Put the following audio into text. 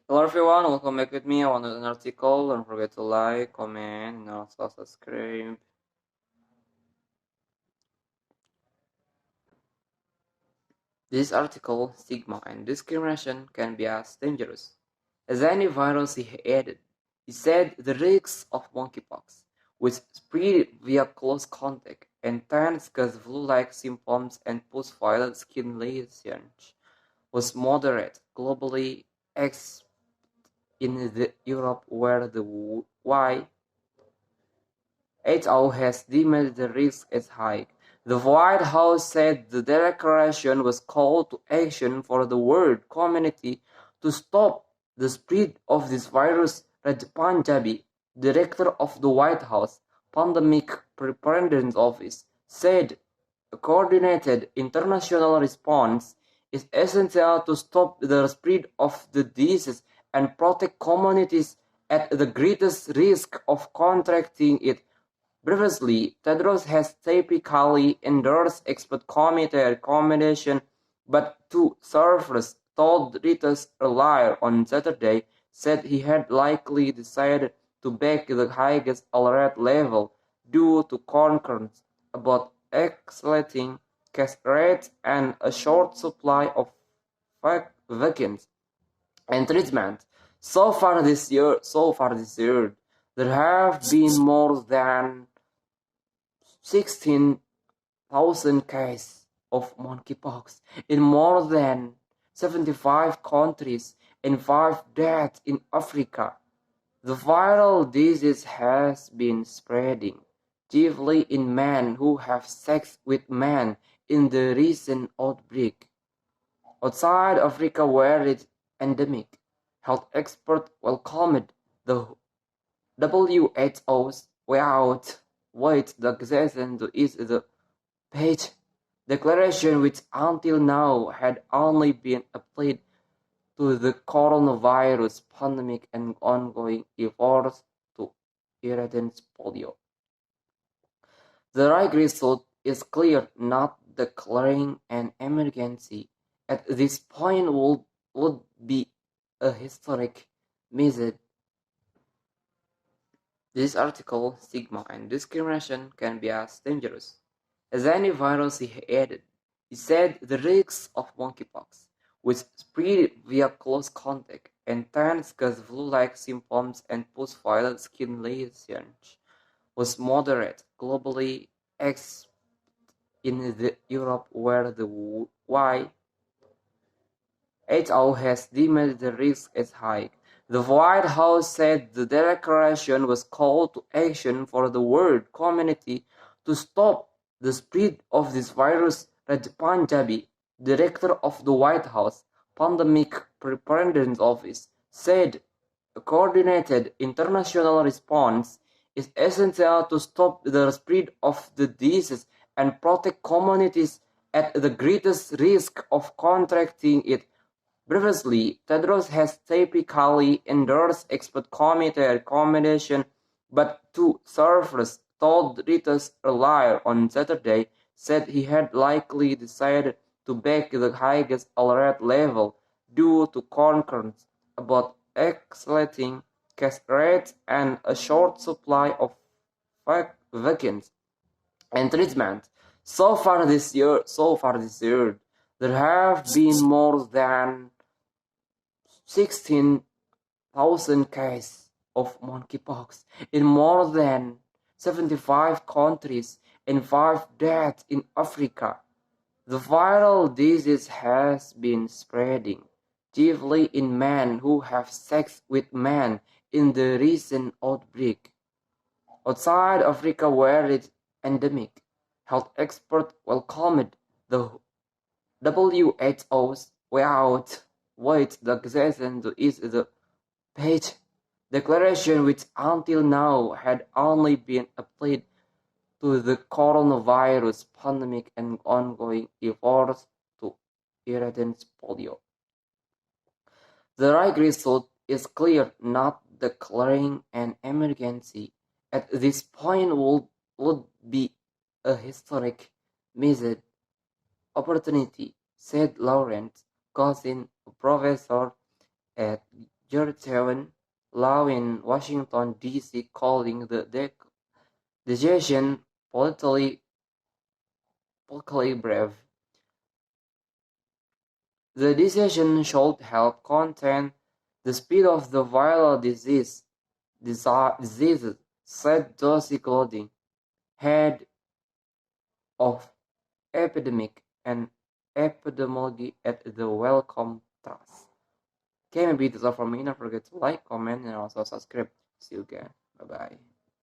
Hello everyone, welcome back with me on an article. Don't forget to like, comment, and also subscribe. This article, stigma and discrimination can be as dangerous as any virus, he added. He said the risks of monkeypox, which spread via close contact and tends cause flu-like symptoms and post-viral skin lesions, was moderate globally, except in Europe where the Y WHO has deemed the risk as high. The White House said the declaration was call to action for the world community to stop the spread of this virus. Raj Panjabi, director of the White House Pandemic Preparedness Office, said a coordinated international response is essential to stop the spread of the disease and protect communities at the greatest risk of contracting it. Previously, Tedros has typically endorsed expert committee recommendation, but two sources told Reuters earlier on Saturday said he had likely decided to back the highest alert level due to concerns about escalating case rates and a short supply of vaccines and treatment. So far this year, there have been more than 16,000 cases of monkeypox in more than 75 countries and 5 deaths in Africa. The viral disease has been spreading, chiefly in men who have sex with men in the recent outbreak. Outside Africa where it's endemic, health experts welcomed the WHO's without wait the accession to is the page declaration which until now had only been applied to the coronavirus pandemic and ongoing efforts to eradicate polio. The right result is clear: not declaring an emergency at this point would be a historic missed. This article, stigma and discrimination can be as dangerous as any virus, he added. He said the risks of monkeypox, which spread via close contact and tends cause flu-like symptoms and post-viral skin lesions, was moderate globally, except in Europe where the WHO has deemed the risk as high. The White House said the declaration was call to action for the world community to stop the spread of this virus. Raj Panjabi, director of the White House Pandemic Preparedness Office, said a coordinated international response is essential to stop the spread of the disease and protect communities at the greatest risk of contracting it. Previously, Tedros has typically endorsed expert committee recommendation, but two sources told Reuters earlier on Saturday said he had likely decided to back the highest alert level due to concerns about escalating case rates and a short supply of vaccines and treatment. So far this year, there have been more than 16,000 cases of monkeypox in more than 75 countries and 5 deaths in Africa. The viral disease has been spreading, chiefly in men who have sex with men in the recent outbreak. Outside Africa where it's endemic, health experts welcomed the WHO's without wait the accession to is the page declaration which until now had only been applied to the coronavirus pandemic and ongoing efforts to eradicate polio. The right result is clear: not declaring an emergency at this point would be a historic missed opportunity, said Laurent Cousin, a professor at Georgetown Law in Washington, D.C., calling the decision politically brave. The decision should help contain the spread of the viral diseases, said Dorsey Clothing, head of epidemic and epidemiology at the Wellcome Trust. Okay, maybe that's all from me. Don't forget to like, comment, and also subscribe. See you again. Bye bye.